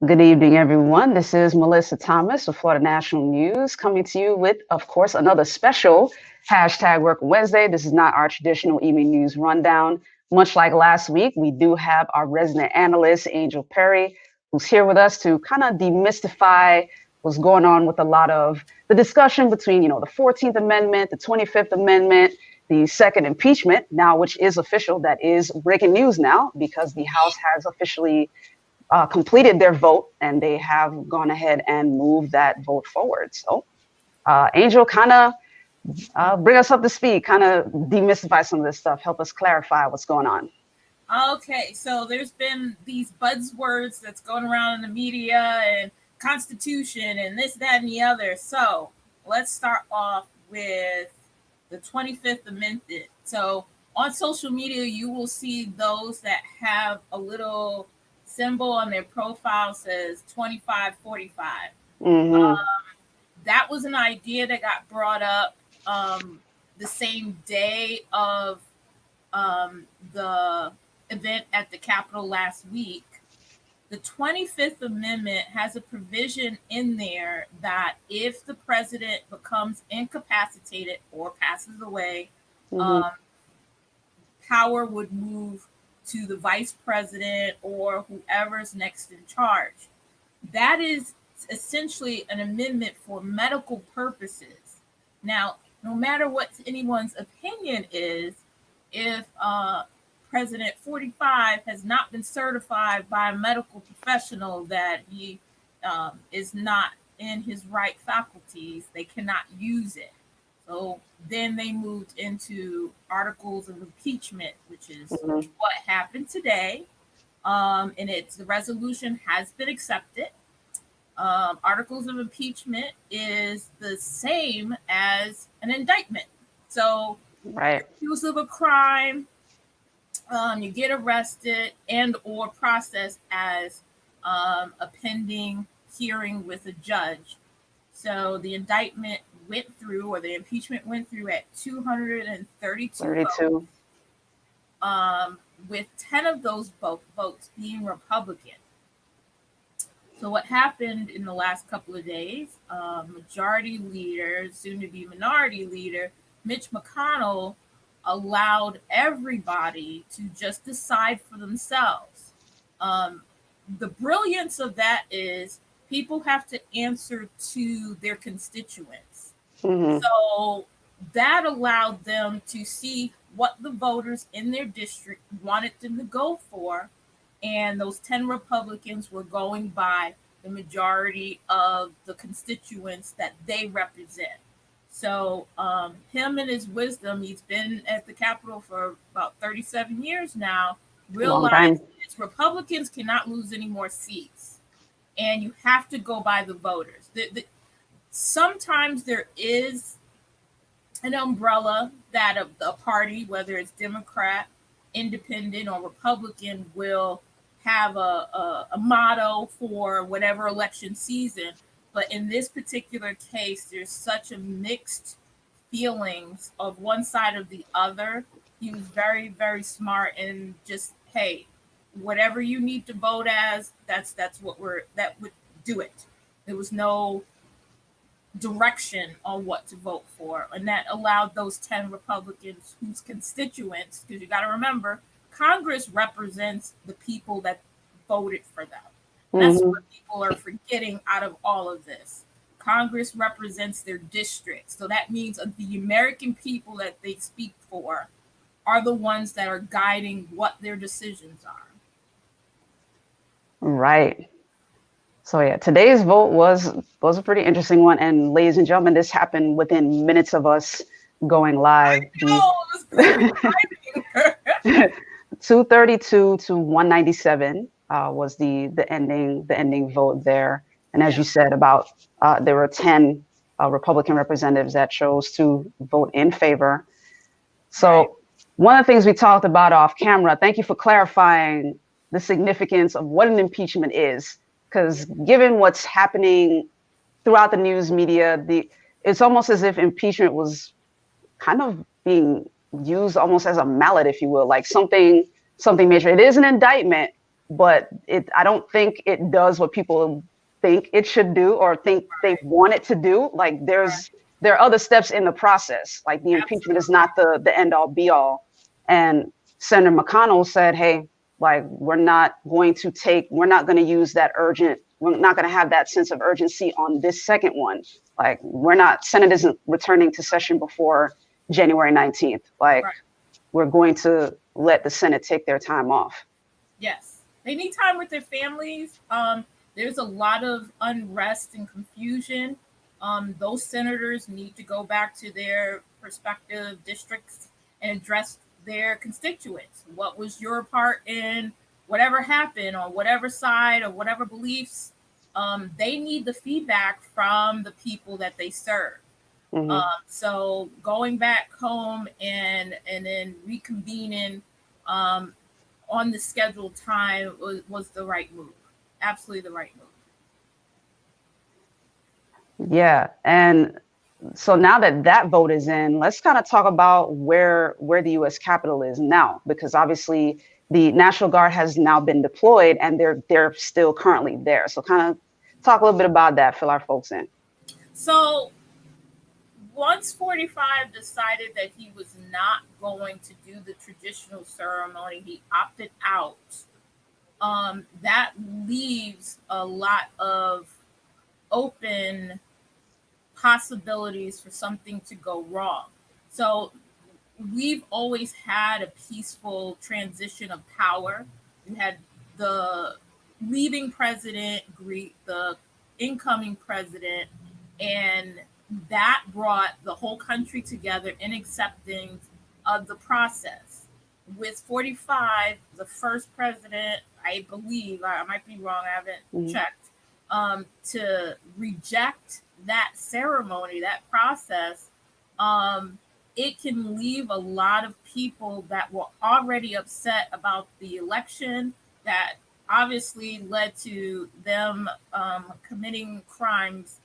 Good evening, everyone. This is Melissa Thomas of Florida National News coming to you with, of course, another special #Work Wednesday. This is not our traditional evening news rundown. Much like last week, we do have our resident analyst, Angel Perry, who's here with us to kind of demystify what's going on with a lot of the discussion between, the 14th Amendment, the 25th Amendment, the second impeachment, now which is official. That is breaking news now because the House has officially completed their vote, and they have gone ahead and moved that vote forward. So, Angel, kind of bring us up to speed, kind of demystify some of this stuff, help us clarify what's going on. Okay, so there's been these buzzwords that's going around in the media and Constitution and this, that, and the other. So let's start off with the 25th Amendment. So on social media, you will see those that have a little symbol on their profile says 2545. That was an idea that got brought up the same day of the event at the Capitol last week. The 25th Amendment has a provision in there that if the president becomes incapacitated or passes away, power would move to the vice president or whoever's next in charge. That is essentially an amendment for medical purposes. Now, no matter what anyone's opinion is, if President 45 has not been certified by a medical professional that he is not in his right faculties, they cannot use it. So then they moved into articles of impeachment, which is what happened today. And the resolution has been accepted. Articles of impeachment is the same as an indictment. So accused of a crime, you get arrested and or processed as a pending hearing with a judge. So the indictment went through, or the impeachment went through at 232 votes, with 10 of those votes being Republican. So what happened in the last couple of days, majority leader, soon to be minority leader, Mitch McConnell allowed everybody to just decide for themselves. The brilliance of that is people have to answer to their constituents. So that allowed them to see what the voters in their district wanted them to go for. And those 10 Republicans were going by the majority of the constituents that they represent. So him and his wisdom, he's been at the Capitol for about 37 years now, realized Republicans cannot lose any more seats. And you have to go by the voters. Sometimes there is an umbrella that a party, whether it's Democrat, Independent, or Republican, will have a motto for whatever election season. But in this particular case, there's such a mixed feelings of one side or the other. He was very, very smart and just, hey, whatever you need to vote as, that would do it. There was no direction on what to vote for. And that allowed those 10 Republicans whose constituents, because you got to remember, Congress represents the people that voted for them. That's what people are forgetting out of all of this. Congress represents their districts. So that means the American people that they speak for are the ones that are guiding what their decisions are. Right. So yeah, today's vote was a pretty interesting one. And ladies and gentlemen, this happened within minutes of us going live. 232 to 197 was the ending vote there. And as you said, there were 10 Republican representatives that chose to vote in favor. So one of the things we talked about off camera, thank you for clarifying the significance of what an impeachment is. Because given what's happening throughout the news media, it's almost as if impeachment was kind of being used almost as a mallet, if you will, like something major. It is an indictment, but I don't think it does what people think it should do or think they want it to do. Like there are other steps in the process. Like the impeachment is not the end all be all. And Senator McConnell said, hey, like we're not going to use that urgent. We're not going to have that sense of urgency on this second one. Like Senate isn't returning to session before January 19th. Like we're going to let the Senate take their time off. Yes. They need time with their families. There's a lot of unrest and confusion. Those senators need to go back to their respective districts and address their constituents. What was your part in whatever happened on whatever side or whatever beliefs? They need the feedback from the people that they serve. Mm-hmm. So going back home and then reconvening on the scheduled time was the right move. Absolutely the right move. Yeah. And so now that vote is in, let's kind of talk about where the U.S. Capitol is now, because obviously the National Guard has now been deployed and they're still currently there. So kind of talk a little bit about that, fill our folks in. So once 45 decided that he was not going to do the traditional ceremony, he opted out. That leaves a lot of open possibilities for something to go wrong. So we've always had a peaceful transition of power. We had the leaving president greet the incoming president, and that brought the whole country together in accepting of the process. With 45, the first president, I believe, I might be wrong, I haven't checked, to reject that ceremony, that process, it can leave a lot of people that were already upset about the election, that obviously led to them committing crimes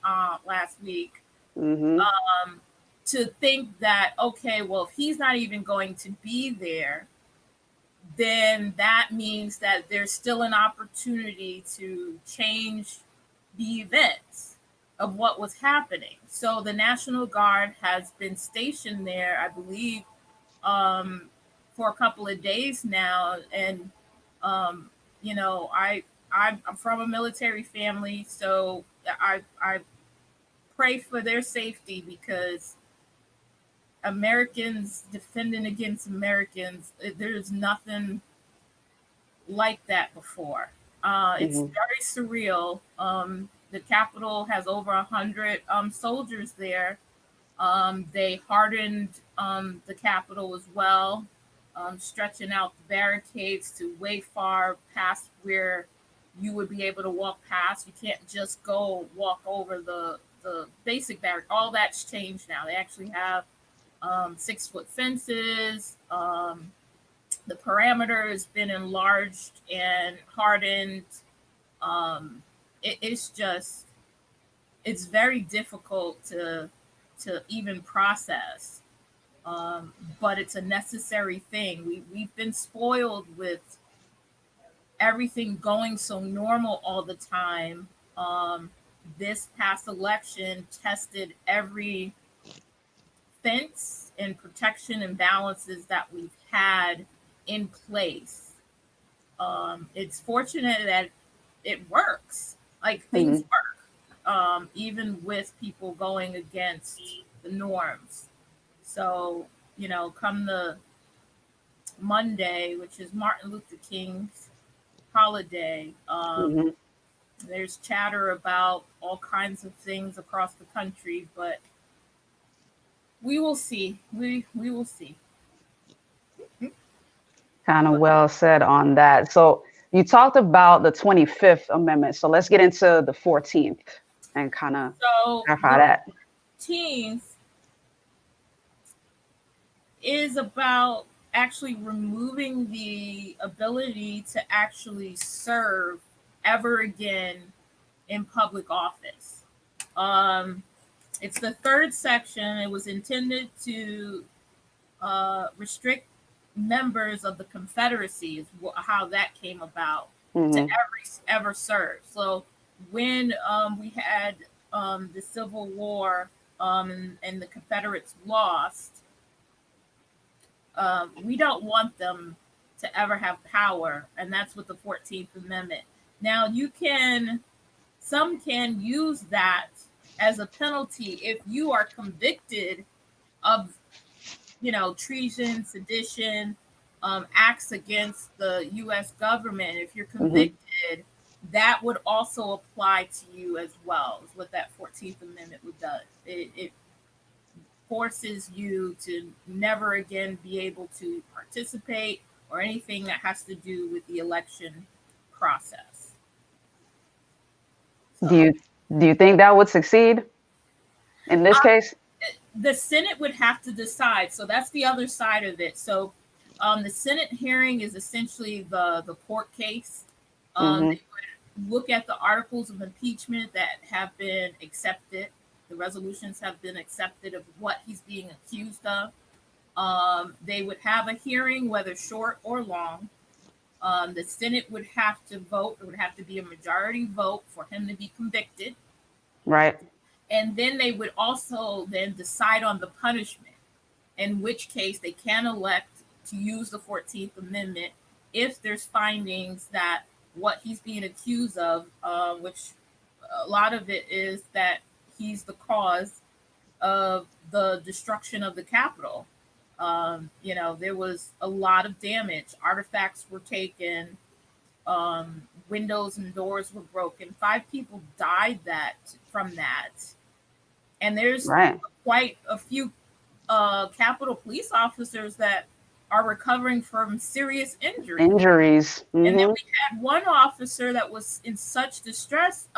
last week, to think that, okay, well, if he's not even going to be there, then that means that there's still an opportunity to change the events of what was happening. So the National Guard has been stationed there, I believe, for a couple of days now. And, you know, I'm from a military family, so I pray for their safety, because Americans defending against Americans, there's nothing like that before. It's very surreal. The Capitol has over 100 soldiers there. They hardened the Capitol as well, stretching out the barricades to way far past where you would be able to walk past. You can't just go walk over the basic barrier. All that's changed now. They actually have 6-foot fences. The parameter has been enlarged and hardened. It's very difficult to even process, but it's a necessary thing. We've been spoiled with everything going so normal all the time. This past election tested every fence and protection and balances that we've had in place. It's fortunate that it works. Like things work, even with people going against the norms. So, you know, come the Monday, which is Martin Luther King's holiday, there's chatter about all kinds of things across the country, but we will see. We will see. Kind of well said on that. So you talked about the 25th Amendment. So let's get into the 14th and kind of clarify that. 14th is about actually removing the ability to actually serve ever again in public office. It's the third section. It was intended to restrict members of the Confederacy, is how that came about. Mm-hmm. ever serve. So when we had the Civil War and the Confederates lost, we don't want them to ever have power, and that's with the 14th Amendment. Now, some can use that as a penalty if you are convicted of, treason, sedition, acts against the U.S. government. If you're Mm-hmm. convicted, that would also apply to you as well. Is what that 14th Amendment would do. It forces you to never again be able to participate or anything that has to do with the election process. Do So you do you think that would succeed in this case? the Senate would have to decide. So that's the other side of it. So the Senate hearing is essentially the court case. Mm-hmm. They would look at the articles of impeachment that have been accepted. The resolutions have been accepted of what he's being accused of. They would have a hearing, whether short or long. The Senate would have to vote. It would have to be a majority vote for him to be convicted. Right. And then they would also then decide on the punishment, in which case they can elect to use the 14th Amendment if there's findings that what he's being accused of, which a lot of it is that he's the cause of the destruction of the Capitol. There was a lot of damage. Artifacts were taken, windows and doors were broken. 5 people died from that, and there's Right. quite a few Capitol police officers that are recovering from serious injury. Injuries. And then Mm-hmm. we had one officer that was in such distress,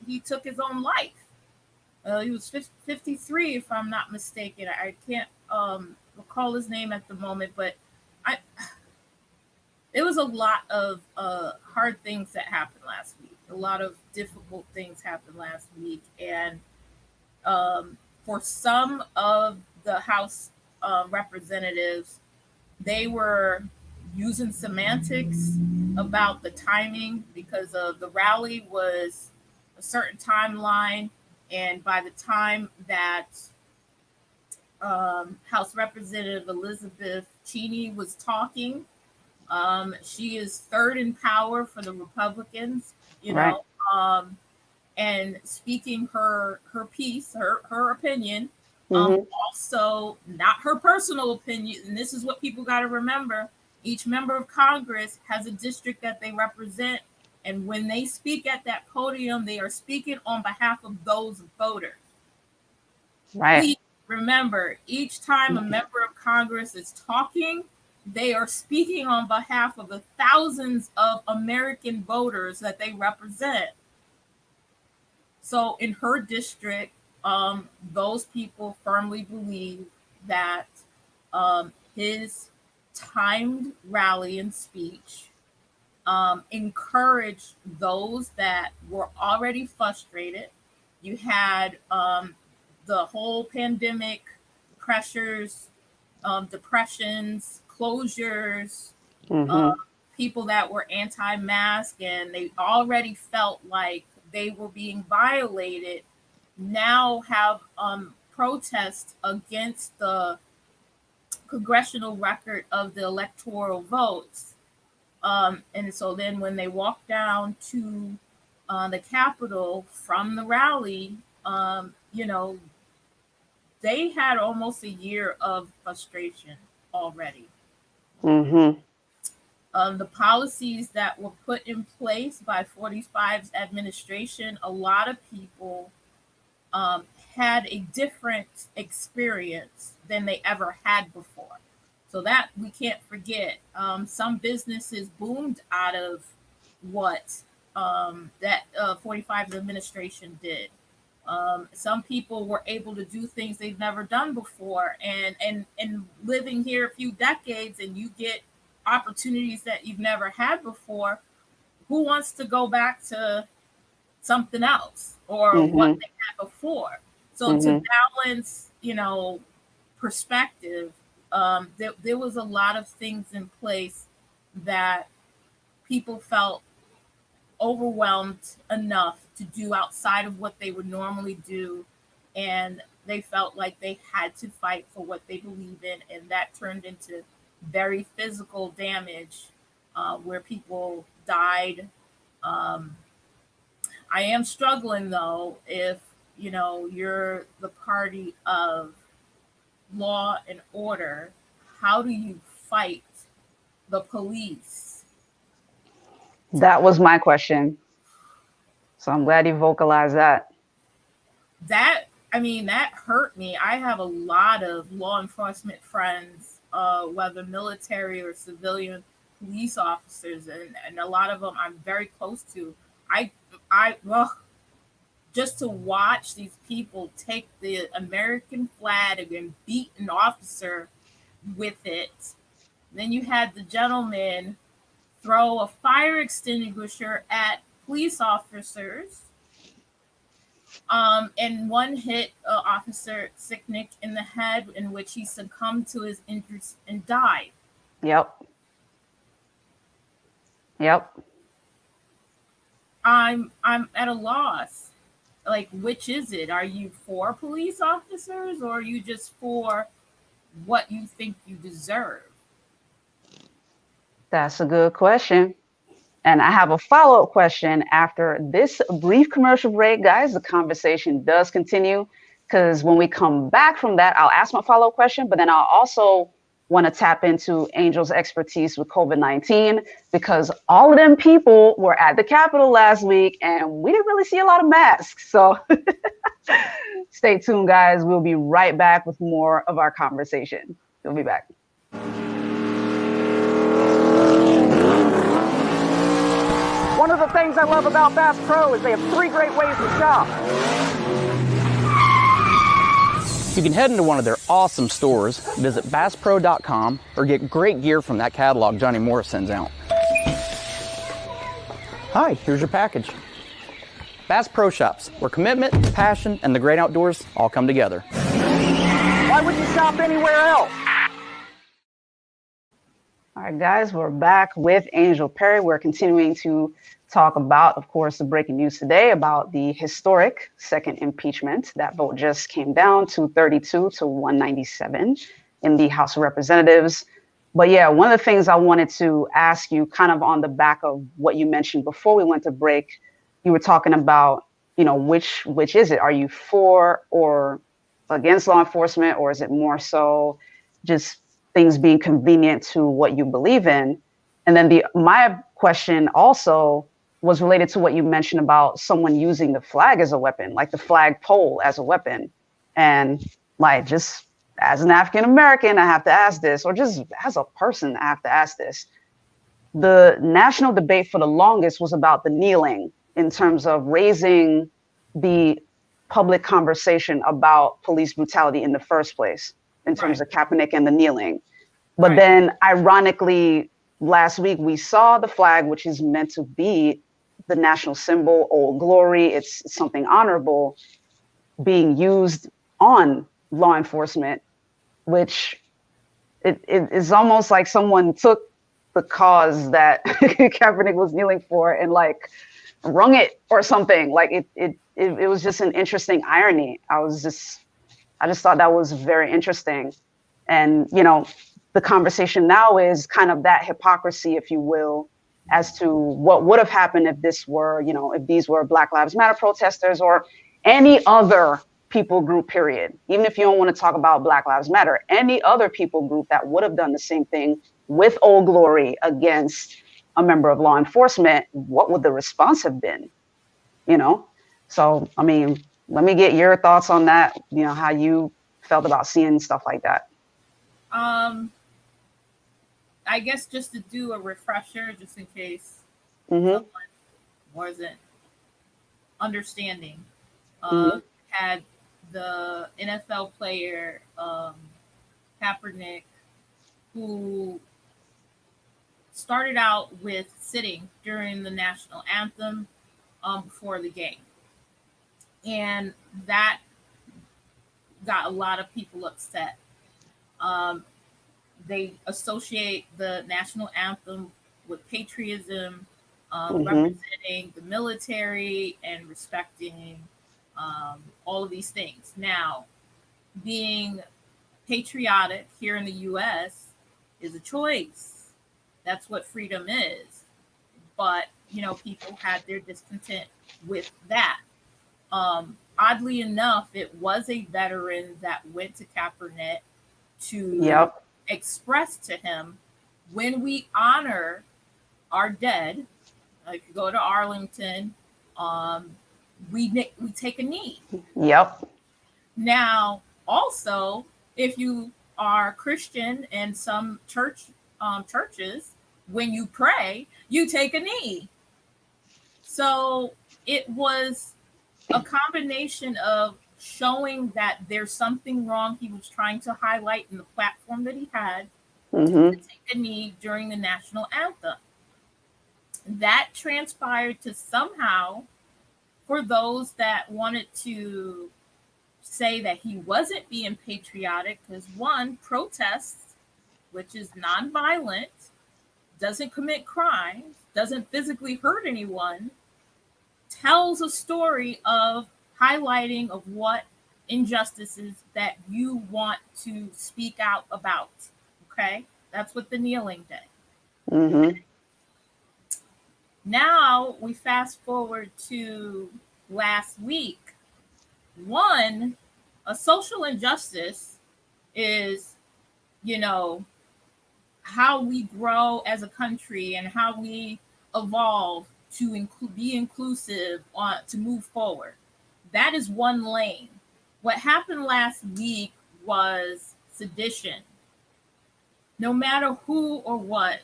he took his own life. He was 53, if I'm not mistaken. I can't recall his name at the moment, but I there was a lot of hard things that happened last week. A lot of difficult things happened last week, and for some of the House representatives, they were using semantics about the timing because of the rally was a certain timeline, and by the time that House Representative Elizabeth Cheney was talking, she is third in power for the Republicans, you Right. know, and speaking her piece, her opinion, Mm-hmm. also not her personal opinion. And this is what people got to remember: each member of Congress has a district that they represent, and when they speak at that podium, they are speaking on behalf of those voters. Right. Please remember, each time a member of Congress is talking, they are speaking on behalf of the thousands of American voters that they represent. So in her district, those people firmly believe that his timed rally and speech encouraged those that were already frustrated. You had the whole pandemic pressures, depressions, closures, uh, Mm-hmm. people that were anti-mask and they already felt like they were being violated, now have protests against the congressional record of the electoral votes. And so then when they walked down to the Capitol from the rally, they had almost a year of frustration already. Mm-hmm. The policies that were put in place by 45's administration, a lot of people had a different experience than they ever had before. So that we can't forget. Some businesses boomed out of what that 45's administration did. Some people were able to do things they've never done before, and living here a few decades, and you get opportunities that you've never had before. Who wants to go back to something else or what Mm-hmm. they had before? So to Mm-hmm. balance, perspective, there was a lot of things in place that people felt overwhelmed enough to do outside of what they would normally do, and they felt like they had to fight for what they believe in, and that turned into very physical damage, where people died. Um, I am struggling though, if you're the party of law and order, how do you fight the police? That was my question. So I'm glad you vocalized that. That that hurt me. I have a lot of law enforcement friends, whether military or civilian police officers, and a lot of them I'm very close to. Well, just to watch these people take the American flag and beat an officer with it. Then you had the gentleman throw a fire extinguisher at police officers. And one hit Officer Sicknick in the head, in which he succumbed to his injuries and died. Yep. I'm at a loss. Like, which is it? Are you for police officers, or are you just for what you think you deserve? That's a good question. And I have a follow-up question after this brief commercial break, guys. The conversation does continue, because when we come back from that, I'll ask my follow-up question, but then I'll also want to tap into Angel's expertise with COVID-19, because all of them people were at the Capitol last week and we didn't really see a lot of masks. So stay tuned, guys. We'll be right back with more of our conversation. We'll be back. One of the things I love about Bass Pro is they have 3 great ways to shop. You can head into one of their awesome stores, visit BassPro.com, or get great gear from that catalog Johnny Morris sends out. Hi, here's your package. Bass Pro Shops, where commitment, passion, and the great outdoors all come together. Why would you shop anywhere else? All right, guys, we're back with Angel Perry. We're continuing to talk about, of course, the breaking news today about the historic second impeachment. That vote just came down to 32 to 197 in the House of Representatives. But yeah, one of the things I wanted to ask you, kind of on the back of what you mentioned before we went to break, you were talking about, which is it? Are you for or against law enforcement, or is it more so just things being convenient to what you believe in? And then my question also was related to what you mentioned about someone using the flag as a weapon, like the flagpole as a weapon. And like, just as an African American, I have to ask this, or just as a person, I have to ask this. The national debate for the longest was about the kneeling, in terms of raising the public conversation about police brutality in the first place, in terms of Kaepernick and the kneeling. But then ironically, last week we saw the flag, which is meant to be the national symbol, Old Glory. It's something honorable, being used on law enforcement, which it is almost like someone took the cause that Kaepernick was kneeling for and like wrung it or something. Like it was just an interesting irony. I just thought that was very interesting. And, the conversation now is kind of that hypocrisy, if you will, as to what would have happened if this were, if these were Black Lives Matter protesters or any other people group, period. Even if you don't want to talk about Black Lives Matter, any other people group that would have done the same thing with Old Glory against a member of law enforcement, what would the response have been? So, I mean, let me get your thoughts on that, how you felt about seeing stuff like that. I guess just to do a refresher, just in case someone wasn't understanding, had the NFL player Kaepernick, who started out with sitting during the national anthem before the game, and that got a lot of people upset. They associate the national anthem with patriotism, representing the military and respecting all of these things. Now, being patriotic here in the US is a choice. That's what freedom is. But, people had their discontent with that. Oddly enough, it was a veteran that went to Kaepernick to express to him, when we honor our dead, like you go to Arlington, we take a knee. Yep. Now, also, if you are Christian and some churches, when you pray, you take a knee. So it was a combination of showing that there's something wrong he was trying to highlight in the platform that he had, to take a knee during the national anthem. That transpired to somehow, for those that wanted to say that he wasn't being patriotic, because one, protests, which is nonviolent, doesn't commit crimes, doesn't physically hurt anyone, tells a story of highlighting of what injustices that you want to speak out about. Okay, that's what the kneeling did. Now we fast forward to last week. One, a social injustice is, how we grow as a country and how we evolve to be inclusive, to move forward. That is one lane. What happened last week was sedition. No matter who or what,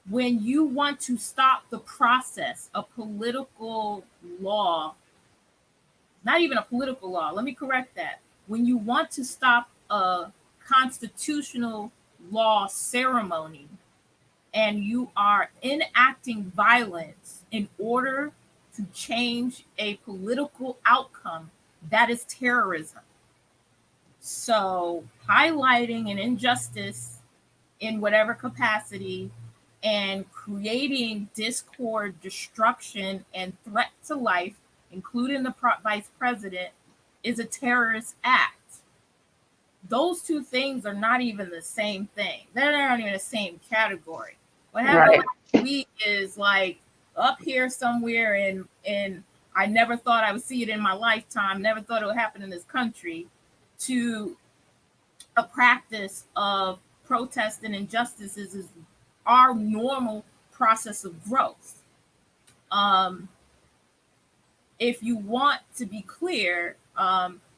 when you want to stop the process of political law, not even a political law, let me correct that. When you want to stop a constitutional law ceremony and you are enacting violence in order to change a political outcome, that is terrorism. So highlighting an injustice in whatever capacity and creating discord, destruction, and threat to life, including the vice president, is a terrorist act. Those two things are not even the same thing. They're not even the same category. What happened last week is like up here somewhere, and I never thought I would see it in my lifetime, never thought it would happen in this country, to a practice of protest and injustices is our normal process of growth. If you want to be clear,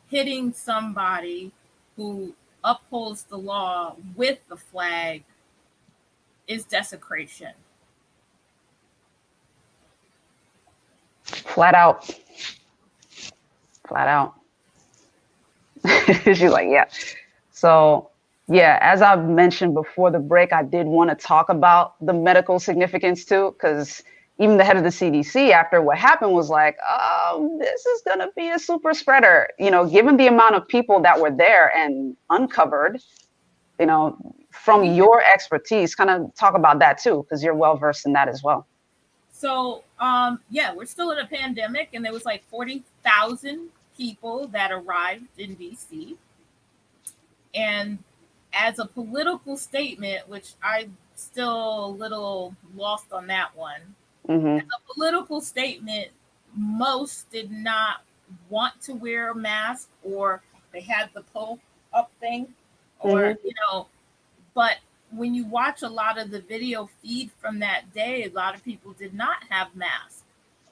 hitting somebody who upholds the law with the flag is desecration. Flat out. She's like, yeah. So, yeah, as I mentioned before the break, I did want to talk about the medical significance too, because even the head of the CDC after what happened was like, this is going to be a super spreader, given the amount of people that were there and uncovered, from your expertise, kind of talk about that too, because you're well versed in that as well. So, we're still in a pandemic, and there was like 40,000 people that arrived in DC. And as a political statement, which I'm still a little lost on that one, as a political statement, most did not want to wear a mask, or they had the pull up thing, or, but when you watch a lot of the video feed from that day, a lot of people did not have masks.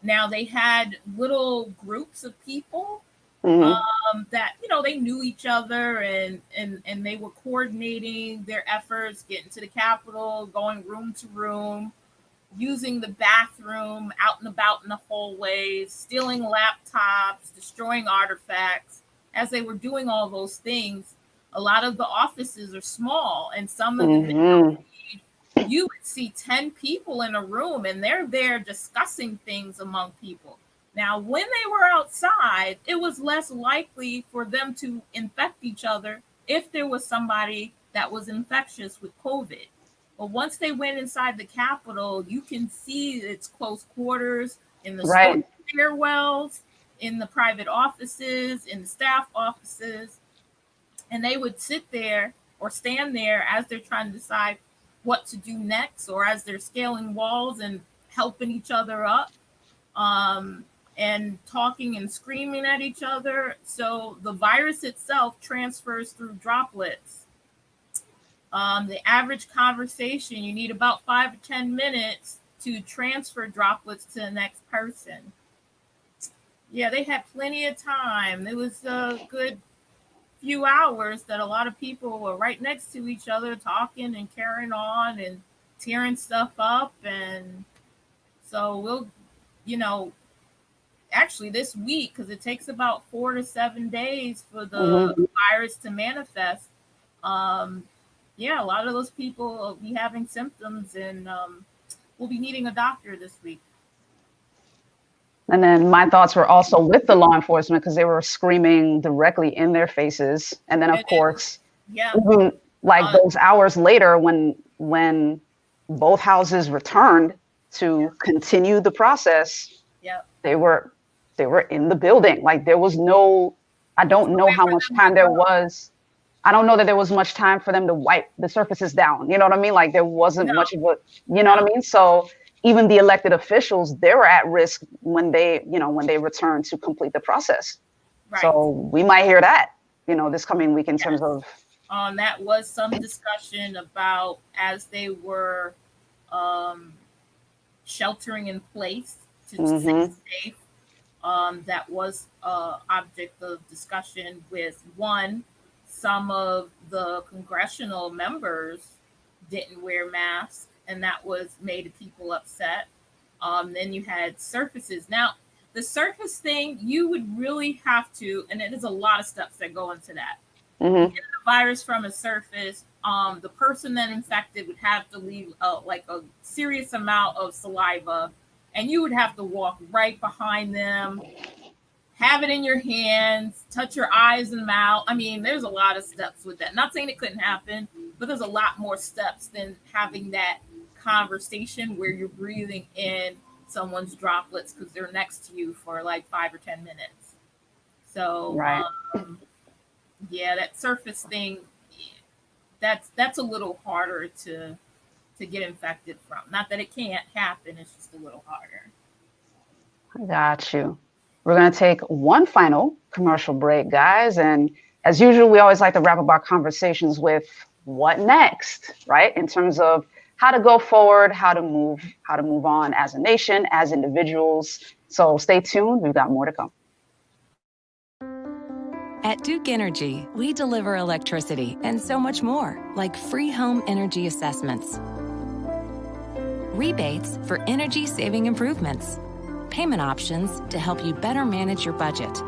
Now they had little groups of people that, they knew each other and they were coordinating their efforts, getting to the Capitol, going room to room, using the bathroom, out and about in the hallways, stealing laptops, destroying artifacts. As they were doing all those things, a lot of the offices are small, and some of the video feed, you would see 10 people in a room, and they're there discussing things among people. Now, when they were outside, it was less likely for them to infect each other if there was somebody that was infectious with COVID. But once they went inside the Capitol, you can see its close quarters in the Right. stairwells, in the private offices, in the staff offices. And they would sit there or stand there as they're trying to decide what to do next, or as they're scaling walls and helping each other up, and talking and screaming at each other. So the virus itself transfers through droplets. The average conversation, you need about 5 to 10 minutes to transfer droplets to the next person. Yeah, they had plenty of time. It was a good few hours that a lot of people were right next to each other talking and carrying on and tearing stuff up. And so we'll, actually this week, because it takes about 4 to 7 days for the virus to manifest. Yeah, a lot of those people will be having symptoms, and we'll be needing a doctor this week. And then my thoughts were also with the law enforcement, because they were screaming directly in their faces. And then, of course, even like those hours later, when both houses returned to continue the process, they were in the building. Like there was no, I don't know how much time there was. I don't know that there was much time for them to wipe the surfaces down. You know what I mean? Like there wasn't much of a, you know what I mean? So even the elected officials, they were at risk when they returned to complete the process. Right. So we might hear that, this coming week in terms of. That was some discussion about, as they were sheltering in place to stay safe. That was object of discussion with one. Some of the congressional members didn't wear masks, and that made people upset. Then you had surfaces. Now, the surface thing, you would really have to, and there's a lot of steps that go into that. Get the virus from a surface. The person that infected would have to leave like a serious amount of saliva, and you would have to walk right behind them, have it in your hands, touch your eyes and mouth. I mean, there's a lot of steps with that. Not saying it couldn't happen, but there's a lot more steps than having that conversation where you're breathing in someone's droplets because they're next to you for like 5 or 10 minutes. So, yeah, that surface thing, that's a little harder to get infected from. Not that it can't happen, it's just a little harder. I got you. We're going to take one final commercial break, guys. And as usual, we always like to wrap up our conversations with what next, right? In terms of how to go forward, how to move on as a nation, as individuals. So stay tuned. We've got more to come. At Duke Energy, we deliver electricity and so much more, like free home energy assessments, rebates for energy-saving improvements, payment options to help you better manage your budget,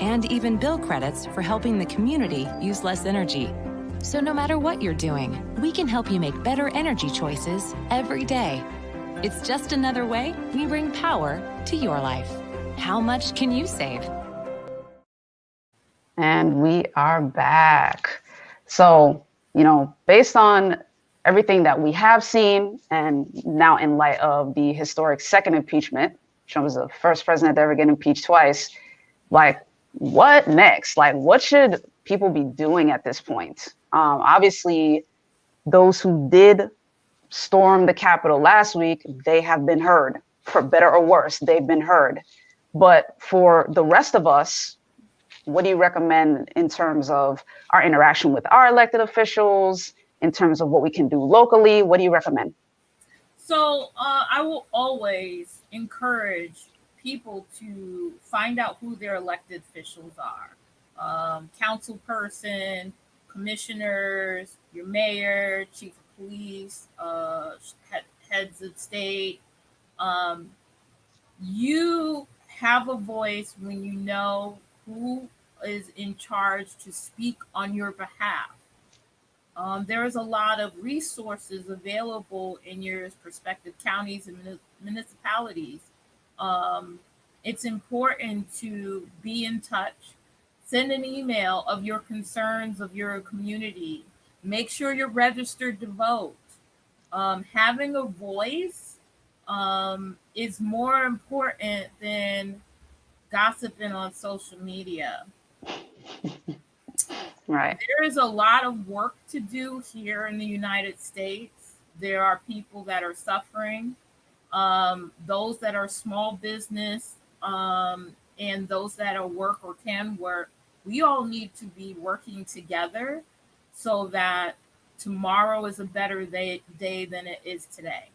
and even bill credits for helping the community use less energy. So no matter what you're doing, we can help you make better energy choices every day. It's just another way we bring power to your life. How much can you save? And we are back. So, based on everything that we have seen, and now in light of the historic second impeachment, Trump was the first president to ever get impeached twice. Like, what next? Like, what should people be doing at this point? Obviously, those who did storm the Capitol last week, they have been heard. For better or worse, they've been heard. But for the rest of us, what do you recommend in terms of our interaction with our elected officials, in terms of what we can do locally? What do you recommend? So I will always encourage people to find out who their elected officials are. Council person, commissioners, your mayor, chief of police, heads of state. You have a voice when you know who is in charge to speak on your behalf. There is a lot of resources available in your respective counties and municipalities. It's important to be in touch. Send an email of your concerns of your community. Make sure you're registered to vote. Having a voice is more important than gossiping on social media. Right. There is a lot of work to do here in the United States. There are people that are suffering, those that are small business, and those that are work or can work. We all need to be working together so that tomorrow is a better day than it is today.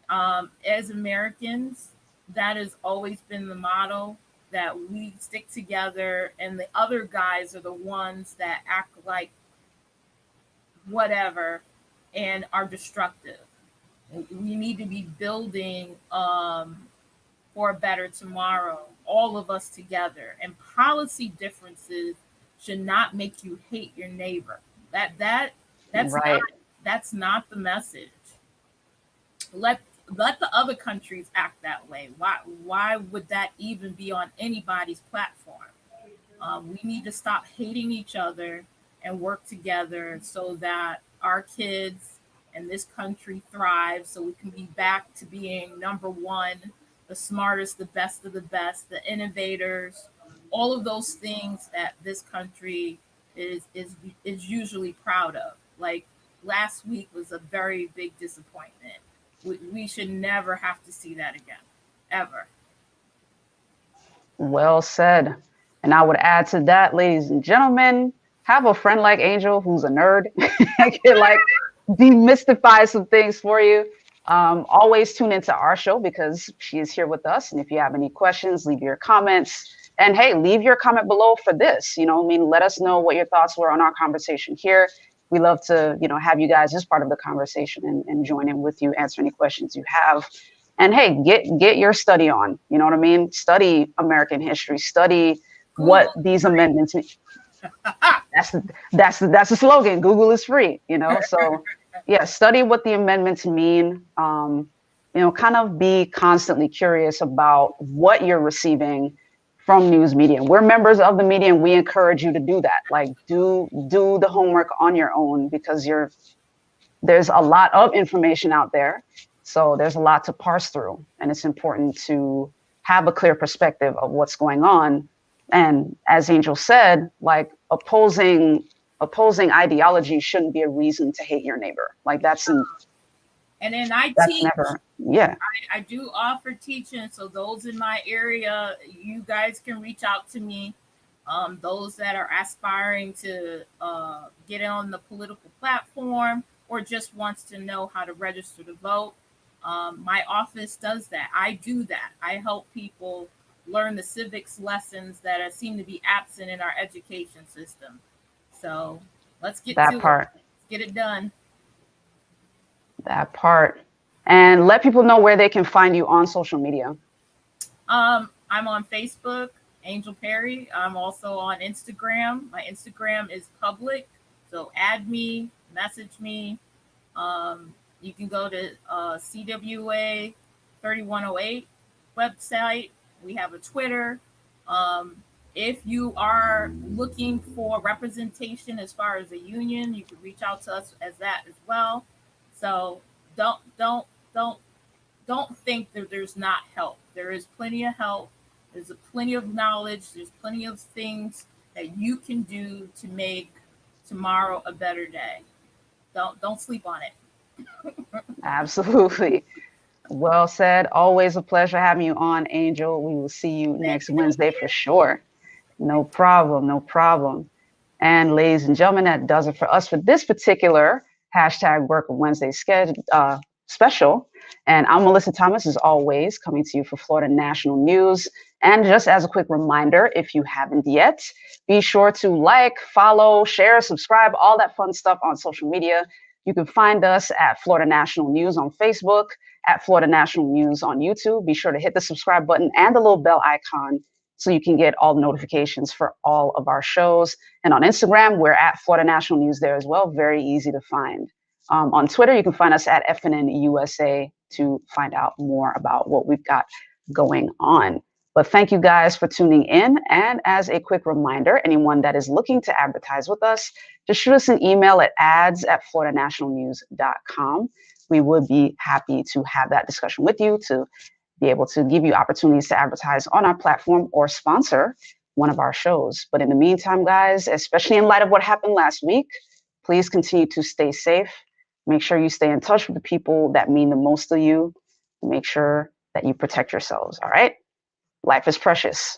As Americans, that has always been the motto, that we stick together and the other guys are the ones that act like whatever and are destructive. We need to be building for a better tomorrow, all of us together. And policy differences should not make you hate your neighbor. Right. That's not the message. Let the other countries act that way. Why would that even be on anybody's platform? We need to stop hating each other and work together so that our kids and this country thrive, so we can be back to being number one, the smartest, the best of the best, the innovators, all of those things that this country is usually proud of. Like last week was a very big disappointment. We should never have to see that again, ever. Well said. And I would add to that, ladies and gentlemen, have a friend like Angel who's a nerd and can like demystify some things for you. Always tune into our show because she is here with us. And if you have any questions, leave your comments. And hey, leave your comment below for this. Let us know what your thoughts were on our conversation here. We love to, have you guys as part of the conversation and join in with you, answer any questions you have. And hey, get your study on. You know what I mean? Study American history. Study what these amendments mean. That's the slogan. Google is free. So yeah, study what the amendments mean. Kind of be constantly curious about what you're receiving from news media. We're members of the media and we encourage you to do that. Like do the homework on your own because there's a lot of information out there. So there's a lot to parse through and it's important to have a clear perspective of what's going on. And as Angel said, like opposing ideology shouldn't be a reason to hate your neighbor. Like and then I teach. I do offer teaching. So those in my area, you guys can reach out to me. Those that are aspiring to get on the political platform or just wants to know how to register to vote. My office does that. I do that. I help people learn the civics lessons that seem to be absent in our education system. So let's get that to part. Let's get it done. That part. And let people know where they can find you on social media. I'm on Facebook, Angel Perry. I'm also on Instagram. My Instagram is public. So add me, message me. You can go to CWA 3108 website. We have a Twitter. If you are looking for representation as far as a union, you can reach out to us as that as well. So don't think that there's not help. There is plenty of help. There's plenty of knowledge. There's plenty of things that you can do to make tomorrow a better day. Don't sleep on it. Absolutely. Well said. Always a pleasure having you on, Angel. We will see you next Wednesday for sure. No problem. No problem. And ladies and gentlemen, that does it for us for this particular #Work Wednesday special. And I'm Melissa Thomas, as always, coming to you for Florida National News. And just as a quick reminder, if you haven't yet, be sure to like, follow, share, subscribe, all that fun stuff on social media. You can find us at Florida National News on Facebook, at Florida National News on YouTube. Be sure to hit the subscribe button and the little bell icon so you can get all the notifications for all of our shows. And on Instagram, we're at Florida National News there as well. Very easy to find. On Twitter, you can find us at FNN USA to find out more about what we've got going on. But thank you guys for tuning in. And as a quick reminder, anyone that is looking to advertise with us, just shoot us an email at ads@floridanationalnews.com. we would be happy to have that discussion with you, to be able to give you opportunities to advertise on our platform or sponsor one of our shows. But in the meantime, guys, especially in light of what happened last week, please continue to stay safe. Make sure you stay in touch with the people that mean the most to you. Make sure that you protect yourselves, all right? Life is precious.